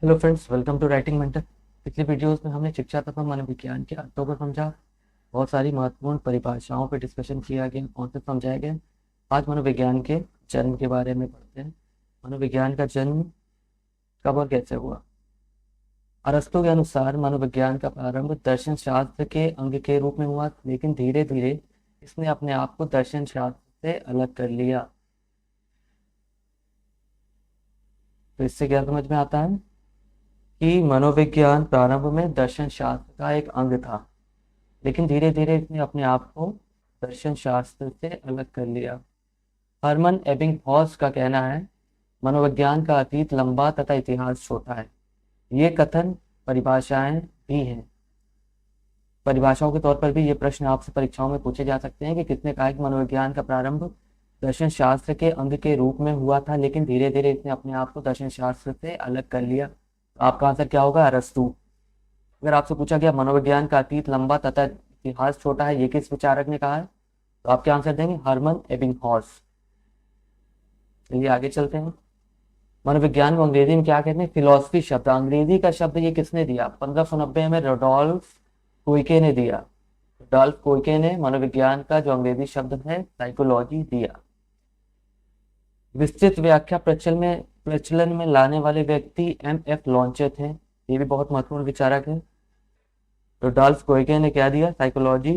Hello friends, welcome to writing mentor. पिछली videos में हमने शिक्षा तथा मनोविज्ञान के अर्थों को समझा। बहुत सारी महत्वपूर्ण परिभाषाओं पर डिस्कशन किया गया, कॉन्सेप्ट समझाया गया। आज मनोविज्ञान के जन्म के बारे में पढ़ते हैं। मनोविज्ञान का जन्म कब और कैसे हुआ। अरस्तु के अनुसार मनोविज्ञान का प्रारंभ दर्शन शास्त्र के अंग के रूप में हुआ, लेकिन धीरे धीरे इसने अपने आप को दर्शन शास्त्र से अलग कर लिया। तो इससे क्या समझ में आता है कि मनोविज्ञान प्रारंभ में दर्शन शास्त्र का एक अंग था, लेकिन धीरे धीरे इसने अपने आप को दर्शन शास्त्र से अलग कर लिया। हरमन एबिंगहॉस का कहना है, मनोविज्ञान का अतीत लंबा तथा इतिहास छोटा है। ये कथन परिभाषाएं भी हैं। परिभाषाओं के तौर पर भी ये प्रश्न आपसे परीक्षाओं में पूछे जा सकते हैं कि किसने कहा कि मनोविज्ञान का प्रारंभ दर्शन शास्त्र के अंग के रूप में हुआ था, लेकिन धीरे धीरे इसने अपने आप को दर्शन शास्त्र से अलग कर लिया। तो आपका आंसर क्या होगा? अरस्तु। अगर आपसे पूछा गया मनोविज्ञान का अतीत लंबा तथा इतिहास छोटा है, ये किस विचारक ने कहा है, तो आप क्या आंसर देंगे? हरमन एबिंगहॉस। चलिए आगे चलते हैं। मनोविज्ञान को अंग्रेजी में क्या कहते हैं? फिलॉसफी शब्द। अंग्रेजी का शब्द ये किसने दिया? 1590 में रोडोल्फ कोइके ने दिया। रोडोल्फ कोइके ने मनोविज्ञान का जो अंग्रेजी शब्द है साइकोलॉजी दिया। विस्तृत व्याख्या प्रचलन में लाने वाले व्यक्ति एम.एफ. लॉन्चे थे। ये भी बहुत महत्वपूर्ण विचारक है। रोडोल्फ कोइके ने क्या दिया? साइकोलॉजी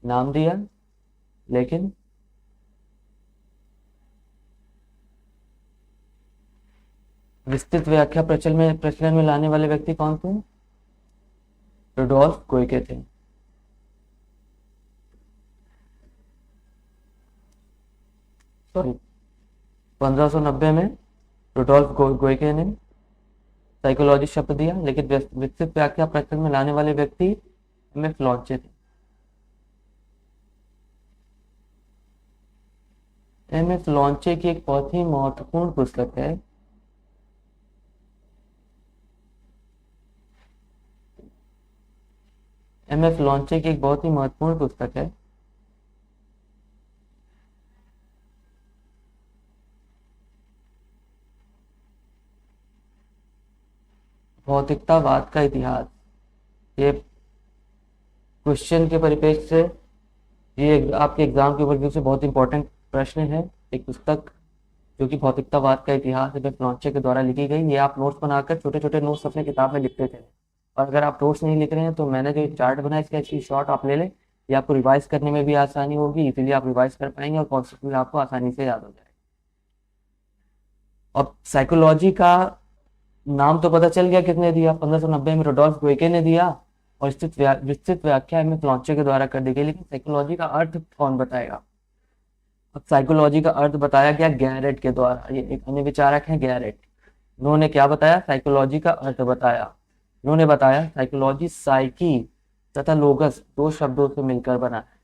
नाम दिया, लेकिन विस्तृत व्याख्या प्रचलन में लाने वाले व्यक्ति कौन थे? रोडोल्फ कोइके थे। सॉरी, 1590 में रोडोल्फ कोइके ने साइकोलॉजी शब्द दिया, लेकिन विस्तृत व्याख्या प्रचलन में लाने वाले व्यक्ति एम.एफ. लॉन्चे थे। एम.एफ. लॉन्चे की एक बहुत ही महत्वपूर्ण पुस्तक है, एम.एफ. लॉन्चे की एक बहुत ही महत्वपूर्ण पुस्तक है भौतिकतावाद का इतिहास। ये क्वेश्चन के परिप्रेक्ष्य से, ये आपके एग्जाम के वर्ग से बहुत इंपॉर्टेंट प्रश्न है। एक पुस्तक जो कि भौतिकतावाद का इतिहास एम.एफ. लॉन्चे के द्वारा लिखी गई। ये आप नोट्स बनाकर छोटे छोटे नोट्स अपने किताब में लिखते थे, और अगर आप नोट्स नहीं लिख रहे हैं तो मैंने जो चार्ट बनाया इसका अच्छी शॉर्ट आप ले लें। ये आपको रिवाइज करने में भी आसानी होगी, इसीलिए आप रिवाइज कर पाएंगे और कॉन्सेप्ट भी आपको आसानी से याद हो जाएगा। अब साइकोलॉजी का नाम तो पता चल गया किसने दिया, 1590 में रोडोल्फ कोइके ने दिया, और विस्तृत व्याख्या एम.एफ. लॉन्चे के द्वारा कर दी गई। लेकिन साइकोलॉजी का अर्थ कौन बताएगा? अब साइकोलॉजी का अर्थ बताया गया गैरेट के द्वारा। ये एक अन्य विचारक है गैरेट। उन्होंने क्या बताया? साइकोलॉजी का अर्थ बताया। उन्होंने बताया साइकोलॉजी साइकी तथा लोगस दो शब्दों से मिलकर बना है।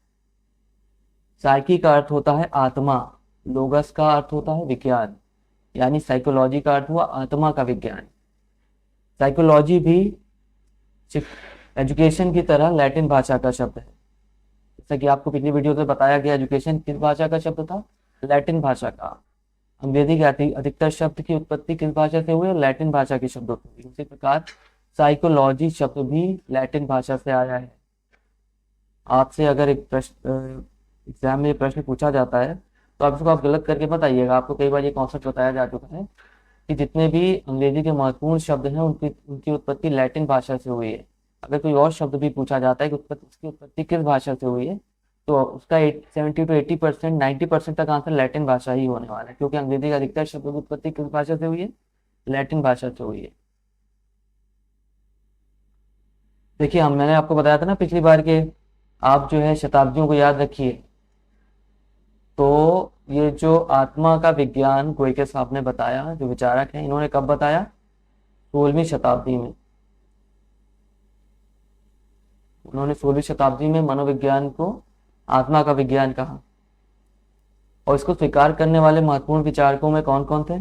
साइकी का अर्थ होता है आत्मा, लोगस का अर्थ होता है विज्ञान, यानी साइकोलॉजी का अर्थ हुआ आत्मा का विज्ञान। साइकोलॉजी भी एजुकेशन की तरह लैटिन भाषा का शब्द है। जैसा कि आपको पिछली वीडियो में बताया गया, एजुकेशन किस भाषा का शब्द था? लैटिन भाषा का। अंग्रेजी के अधिकतर शब्द की उत्पत्ति किस भाषा से हुई? लैटिन भाषा के शब्दों से हुई। उसी प्रकार साइकोलॉजी शब्द भी लैटिन भाषा से आया है। आपसे अगर एक प्रश्न एग्जाम में प्रश्न पूछा जाता है तो आप इसको गलत करके मत आइएगा। आपको कई बार ये कॉन्सेप्ट बताया जा चुका है कि जितने भी अंग्रेजी के महत्वपूर्ण शब्द हैं उनकी उत्पत्ति लैटिन भाषा से हुई है। अगर कोई और शब्द भी पूछा जाता है कि उसकी उत्पत्ति किस भाषा से हुई है, तो उसका 70 to 80%, 90% तक आंसर लैटिन भाषा ही होने वाला है, क्योंकि अंग्रेजी का अधिकतर शब्दों की उत्पत्ति किस भाषा से हुई है? लैटिन भाषा से हुई है। देखिए, मैंने आपको बताया था ना पिछली बार के, आप जो है शताब्दियों को याद रखिए। तो ये जो आत्मा का विज्ञान कोइके साहब ने बताया, जो विचारक हैं, इन्होंने कब बताया? 16वीं शताब्दी में। उन्होंने 16वीं शताब्दी में मनोविज्ञान को आत्मा का विज्ञान कहा, और इसको स्वीकार करने वाले महत्वपूर्ण विचारकों में कौन कौन थे?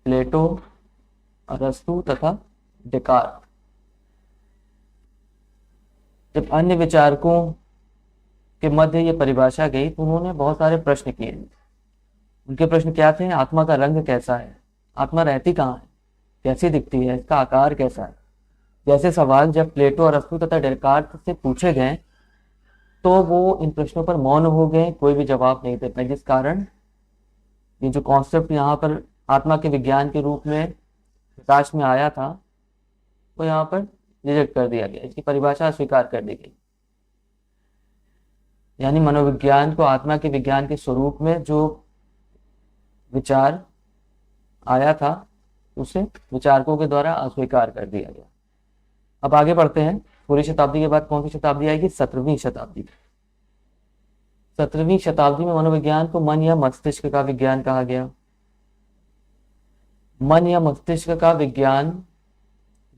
प्लेटो, अरस्तु तथा डेकार्ट। जब अन्य विचारकों के मध्य ये परिभाषा गई तो उन्होंने बहुत सारे प्रश्न किए। उनके प्रश्न क्या थे? आत्मा का रंग कैसा है? आत्मा रहती कहाँ है? कैसी दिखती है, इसका आकार कैसा है, जैसे सवाल जब प्लेटो, अरस्तु तथा डेकार्ट से पूछे गए तो वो इन प्रश्नों पर मौन हो गए, कोई भी जवाब नहीं दे पाए, जिस कारण ये जो कॉन्सेप्ट यहाँ पर आत्मा के विज्ञान के रूप में प्रकाश में आया था वो यहाँ पर रिजेक्ट कर दिया गया, इसकी परिभाषा अस्वीकार कर दी गई। यानी मनोविज्ञान को आत्मा के विज्ञान के स्वरूप में जो विचार आया था उसे विचारकों के द्वारा अस्वीकार कर दिया गया। अब आगे बढ़ते हैं। पूरी शताब्दी के बाद कौन सी शताब्दी आएगी? 17वीं शताब्दी। 17वीं शताब्दी में मनोविज्ञान को मन या मस्तिष्क का विज्ञान कहा गया। मन या मस्तिष्क का विज्ञान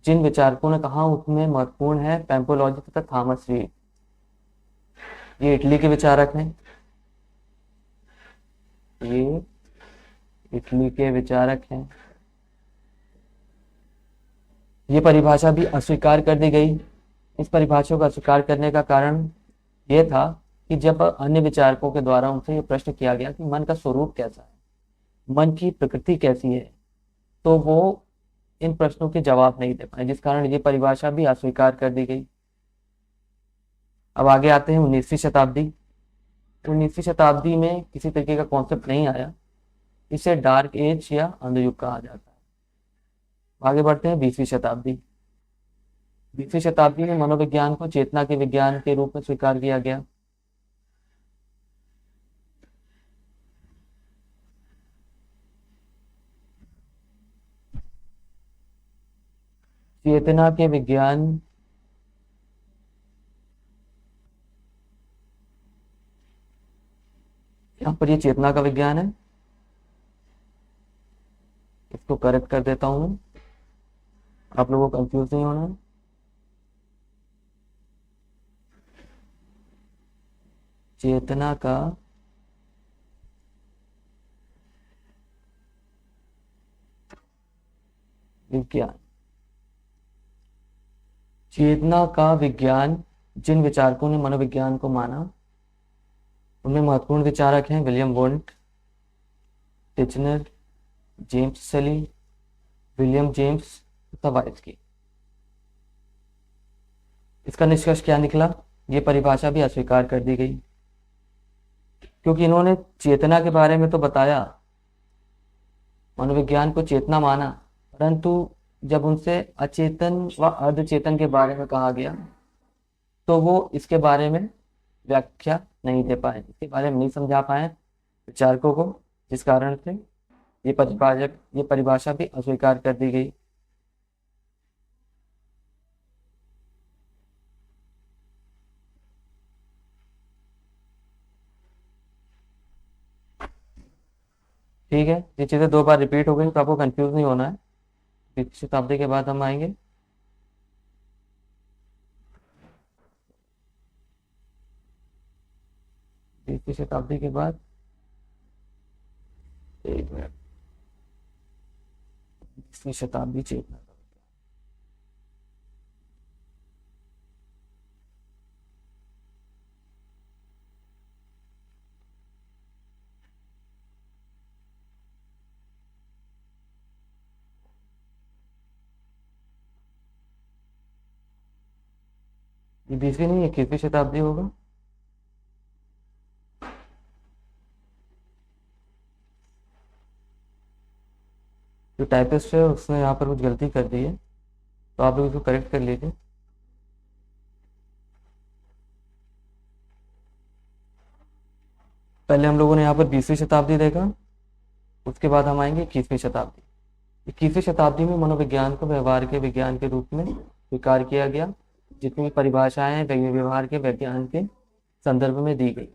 जिन विचारकों ने कहा उसमें महत्वपूर्ण है पैम्पोलॉजी तथा थॉमस रीड। ये इटली के विचारक हैं, ये इटली के विचारक हैं। ये परिभाषा भी अस्वीकार कर दी गई। इस परिभाषा को अस्वीकार करने का कारण यह था कि जब अन्य विचारकों के द्वारा उनसे ये प्रश्न किया गया कि मन का स्वरूप कैसा है, मन की प्रकृति कैसी है, तो वो इन प्रश्नों के जवाब नहीं दे पाए, जिस कारण ये परिभाषा भी अस्वीकार कर दी गई। अब आगे आते हैं 19वीं शताब्दी। 19वीं शताब्दी में किसी तरीके का कॉन्सेप्ट नहीं आया, इसे डार्क एज या अंधयुग कहा जाता है। आगे बढ़ते हैं 20वीं शताब्दी। 20वीं शताब्दी में मनोविज्ञान को चेतना के विज्ञान के रूप में स्वीकार किया गया। चेतना के विज्ञान यहाँ पर ये चेतना का विज्ञान है, इसको करेक्ट कर देता हूं, आप लोगों को कंफ्यूज नहीं होना है। चेतना का विज्ञान। चेतना का विज्ञान जिन विचारकों ने मनोविज्ञान को माना उनमें महत्वपूर्ण विचारक हैं विलियम वुंट, टिचनर, जेम्स सेली, विलियम जेम्स तथा वाइस्की। इसका निष्कर्ष क्या निकला? ये परिभाषा भी अस्वीकार कर दी गई, क्योंकि इन्होंने चेतना के बारे में तो बताया, मनोविज्ञान को चेतना माना, परंतु जब उनसे अचेतन व अर्धचेतन के बारे में कहा गया तो वो इसके बारे में व्याख्या नहीं दे पाए, इसके बारे में नहीं समझा पाए विचारकों को, जिस कारण से ये परिभाषा भी अस्वीकार कर दी गई। ठीक है, ये चीज़ें 2 बार रिपीट हो गई तो आपको कंफ्यूज नहीं होना है। 20वीं शताब्दी के बाद हम आएंगे 20वीं शताब्दी के बाद, एक मिनट, 20वीं शताब्दी चेतना का विज्ञान। ये 20वीं नहीं 21वीं शताब्दी होगा। जो टाइपिस्ट है उसने यहाँ पर कुछ गलती कर दी है, तो आप लोग इसको करेक्ट कर लीजिए। पहले हम लोगों ने यहाँ पर 20वीं शताब्दी देखा, उसके बाद हम आएंगे 21वीं शताब्दी। 21वीं शताब्दी में मनोविज्ञान को व्यवहार के विज्ञान के रूप में स्वीकार किया गया। जितनी भी परिभाषाएं हैं व्यवहार के विज्ञान के संदर्भ में दी गई।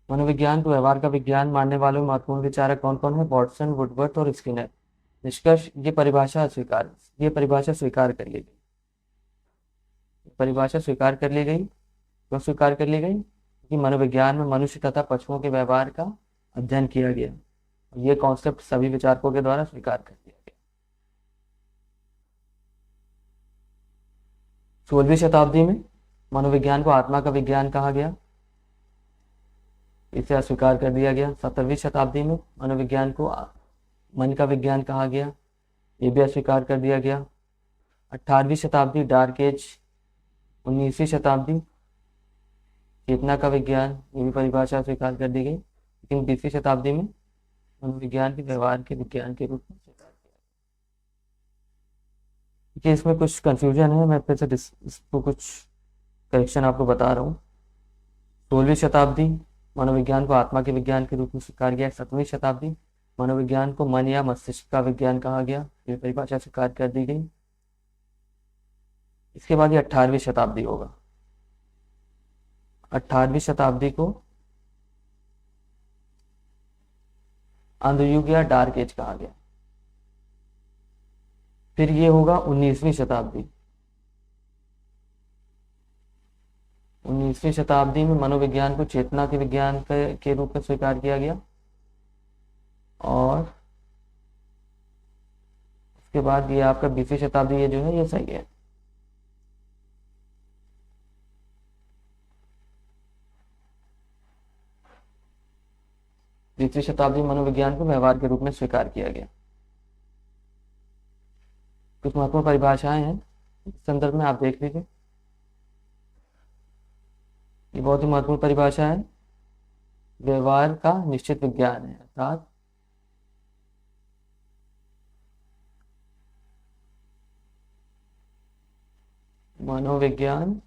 मनोविज्ञान को व्यवहार का विज्ञान मानने वालों में महत्वपूर्ण विचारक कौन कौन है? वॉटसन, वुडवर्थ और स्किनर। निष्कर्ष, ये परिभाषा स्वीकार कर ली गई। परिभाषा स्वीकार कर ली गई। क्यों स्वीकार कर ली गई? कि मनोविज्ञान में मनुष्य तथा पशुओं के व्यवहार का अध्ययन किया गया। ये कॉन्सेप्ट सभी विचारकों के द्वारा स्वीकार कर दिया गया। 16वीं शताब्दी में मनोविज्ञान को आत्मा का विज्ञान कहा गया, इसे अस्वीकार कर दिया गया। 17वीं शताब्दी में मनोविज्ञान को मन का विज्ञान कहा गया, ये भी अस्वीकार कर दिया गया। 18वीं शताब्दी डार्क एज। 19वीं शताब्दी चेतना का विज्ञान, ये भी परिभाषा स्वीकार कर दी गई, लेकिन 20वीं शताब्दी में मनोविज्ञान के व्यवहार के विज्ञान के रूप में स्वीकार किया। देखिए इसमें कुछ कंफ्यूजन है, मैं फिर से इसको कुछ करेक्शन आपको बता रहा हूँ। 16वीं शताब्दी मनोविज्ञान को आत्मा के विज्ञान के रूप में स्वीकार किया। 17वीं शताब्दी मनोविज्ञान को मन या मस्तिष्क का विज्ञान कहा गया, ये परिभाषा स्वीकार कर दी गई। इसके बाद ये 18वीं शताब्दी होगा। 18वीं शताब्दी को अंधयुग या डार्क एज कहा गया। फिर ये होगा 19वीं शताब्दी। 19वीं शताब्दी में मनोविज्ञान को चेतना के विज्ञान के रूप में स्वीकार किया गया। और उसके बाद ये आपका 20वीं शताब्दी, ये जो है ये सही है। बीसवीं शताब्दी मनोविज्ञान को व्यवहार के रूप में स्वीकार किया गया। कुछ महत्वपूर्ण परिभाषाएं हैं, इस संदर्भ में आप देख लीजिए। ये बहुत ही महत्वपूर्ण परिभाषा है। व्यवहार का निश्चित विज्ञान है, अर्थात मनोविज्ञान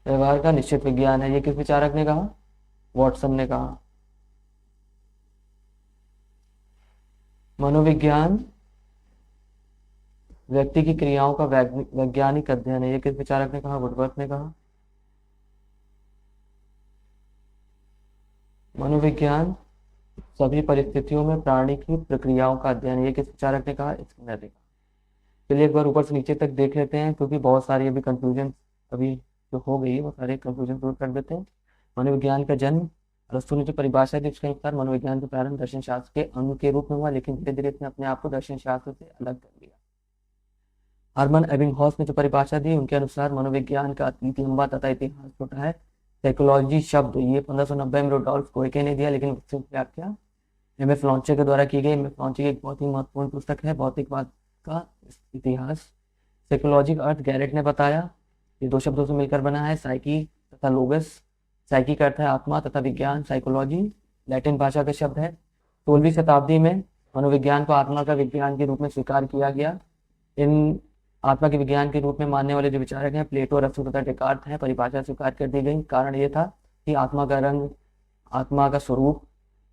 व्यवहार का निश्चित विज्ञान है। ये किस विचारक ने कहा? वॉटसन ने कहा। मनोविज्ञान व्यक्ति की क्रियाओं का वैज्ञानिक अध्ययन है, ये किस विचारक ने कहा? वुडवर्थ ने कहा। मनोविज्ञान सभी परिस्थितियों में प्राणी की प्रक्रियाओं का अध्ययन है, ये किस विचारक ने कहा? स्किनर ने कहा। चलिए एक बार ऊपर से नीचे तक देख लेते हैं, क्योंकि बहुत सारी अभी कंफ्यूजन अभी जो हो गई है वो सारे कंफ्यूजन दूर कर देते हैं। मनोविज्ञान का जन्म अरस्तू ने जो परिभाषा दी उसके अनुसार मनोविज्ञान का प्रारंभ दर्शन शास्त्र के अंग के रूप में हुआ, लेकिन धीरे धीरे इसने अपने आप को दर्शन शास्त्र से अलग कर लिया। हरमन एबिंगहॉस ने जो परिभाषा दी उनके अनुसार मनोविज्ञान का अतीत लंबा तथा इतिहास छोटा है। साइकोलॉजी शब्द ये 1590 में रुडोल्फ कोएके ने दिया, लेकिन विस्तृत व्याख्या एम.एफ. लॉन्चे के द्वारा की गई। एम.एफ. लॉन्चे की एक बहुत ही महत्वपूर्ण पुस्तक है भौतिकवाद का इतिहास। साइकोलॉजी का अर्थ गैरेट ने बताया, ये दो शब्दों से मिलकर बना है, साइकी तथा लोगस। साइकी का अर्थ है आत्मा तथा विज्ञान, साइकोलॉजी लैटिन भाषा का शब्द है। 16वीं शताब्दी में मनोविज्ञान को आत्मा का विज्ञान के रूप में स्वीकार किया गया। इन आत्मा के विज्ञान के रूप में मानने वाले जो विचारक हैं प्लेटो, अरस्तू तथा डेकार्ट हैं। परिभाषा स्वीकार कर दी गई। कारण ये था कि आत्मा का रंग, आत्मा का स्वरूप,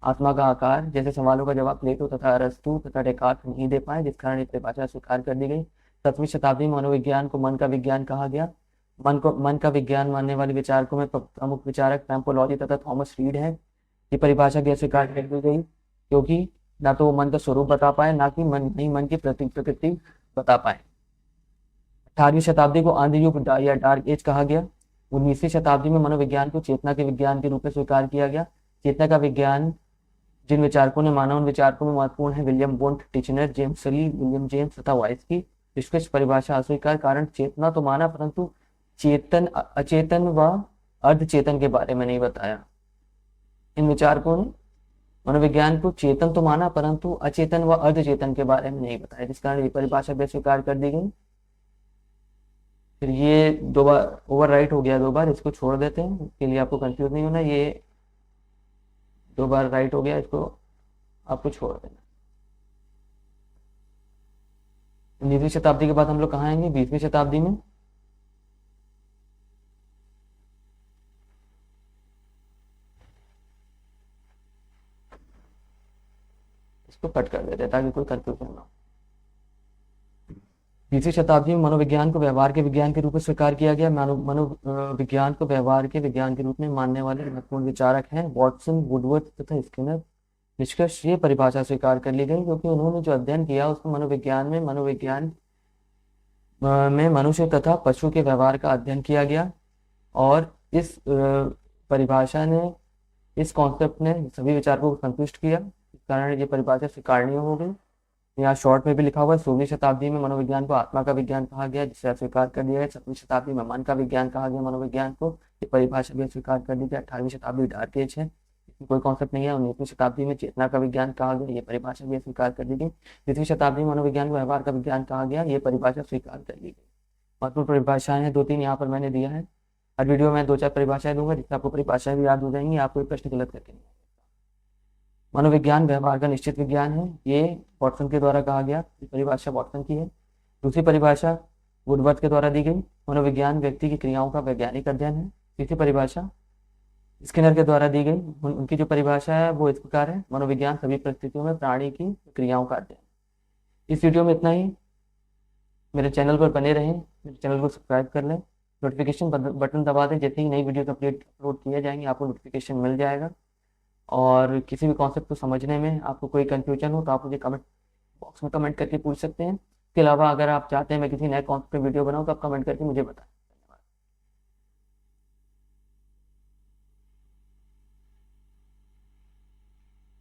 आत्मा का आकार जैसे सवालों का जवाब प्लेटो तथा अरस्तू तथा डेकार्ट नहीं दे पाए, जिस कारण ये परिभाषा स्वीकार कर दी गई। 7वीं शताब्दी में मनोविज्ञान को मन का विज्ञान कहा गया। मन का विज्ञान मानने वाले विचारकों में प्रमुख विचारक पैम्पोलॉजी तथा थॉमस रीड हैं। ये परिभाषा भी स्वीकार कर दी गई, क्योंकि ना तो वो मन का स्वरूप बता पाए, ना कि मन की प्रकृति बता पाए। 18वीं शताब्दी को अंधयुग या डार्क एज कहा गया। 19वीं शताब्दी में मनोविज्ञान को चेतना के विज्ञान के रूप में स्वीकार किया गया। चेतना का विज्ञान जिन विचारकों ने माना उन विचारकों में महत्वपूर्ण है विलियम वुंट, टिचनर, जेम्स ली, विलियम जेम्स तथा वाइस की। निष्कर्ष परिभाषा अस्वीकार। कारण चेतना तो माना, परंतु चेतन, अचेतन व अर्धचेतन के बारे में नहीं बताया। इन विचारकों ने मनोविज्ञान को चेतन तो माना, परंतु अचेतन व अर्धचेतन के बारे में नहीं बताया, जिस कारण ये परिभाषा भी स्वीकार कर दी गई। फिर ये दो बार ओवर राइट हो गया, दो बार, इसको छोड़ देते हैं, इसके लिए आपको कंफ्यूज नहीं होना। ये दो बार राइट हो गया, इसको आपको छोड़ देना। 19वीं शताब्दी के बाद हम लोग कहाँ आएंगे? 20वीं शताब्दी में। इसको कट कर देते हैं ताकि कोई कंफ्यूजन ना हो। 20वीं शताब्दी में मनोविज्ञान को व्यवहार के विज्ञान के रूप में स्वीकार किया गया। मनोविज्ञान को व्यवहार के विज्ञान के रूप में मानने वाले महत्वपूर्ण विचारक हैं वॉटसन, वुडवर्थ तथा स्किनर। निष्कर्ष ये परिभाषा स्वीकार कर ली गई, क्योंकि उन्होंने जो अध्ययन किया उसमें मनोविज्ञान में मनुष्य तथा पशु के व्यवहार का अध्ययन किया गया, और इस परिभाषा ने, इस कॉन्सेप्ट ने सभी विचारकों को संतुष्ट किया, इस कारण ये परिभाषा स्वीकार्य हो गई। यहाँ शॉर्ट में भी लिखा हुआ है 16वीं शताब्दी में मनोविज्ञान को आत्मा का विज्ञान कहा गया, जिसे अस्वीकार कर दिया गया। 17वीं शताब्दी में मन का विज्ञान कहा गया मनोविज्ञान को, ये परिभाषा भी स्वीकार कर ली थी। 18वीं शताब्दी डार्क एज है, इसमें कोई कॉन्सेप्ट नहीं है। 19वीं शताब्दी में चेतना का विज्ञान कहा गया, ये परिभाषा भी स्वीकार कर ली गई। 20वीं शताब्दी में मनोविज्ञान को व्यवहार का विज्ञान कहा गया, ये परिभाषा स्वीकार कर ली गई। महत्वपूर्ण परिभाषाएं हैं 2-3 यहाँ पर मैंने दिया है। हर वीडियो में 2-4 परिभाषाएं दूंगा, जिससे आपको परिभाषाएं भी याद हो जाएंगी, आपको प्रश्न गलत करके नहीं आएगा। मनोविज्ञान व्यवहार का निश्चित विज्ञान है, ये वॉटसन के द्वारा कहा गया, परिभाषा वॉटसन की है। दूसरी परिभाषा वुडवर्थ के द्वारा दी गई, मनोविज्ञान व्यक्ति की क्रियाओं का वैज्ञानिक अध्ययन है। तीसरी परिभाषा स्किनर के द्वारा दी गई, उनकी जो परिभाषा है वो इस प्रकार है, मनोविज्ञान सभी परिस्थितियों में प्राणी की क्रियाओं का अध्ययन। इस वीडियो में इतना ही। मेरे चैनल पर बने रहें, मेरे चैनल को सब्सक्राइब कर लें, नोटिफिकेशन बटन दबा दें, जैसे ही नई वीडियो अपलोड किए जाएंगे आपको नोटिफिकेशन मिल जाएगा। और किसी भी कॉन्सेप्ट को समझने में आपको कोई कन्फ्यूजन हो तो आप मुझे कमेंट बॉक्स में कमेंट करके पूछ सकते हैं। इसके अलावा अगर आप चाहते हैं मैं किसी नए कॉन्सेप्ट पर वीडियो बनाऊँ तो आप कमेंट करके मुझे बताएं।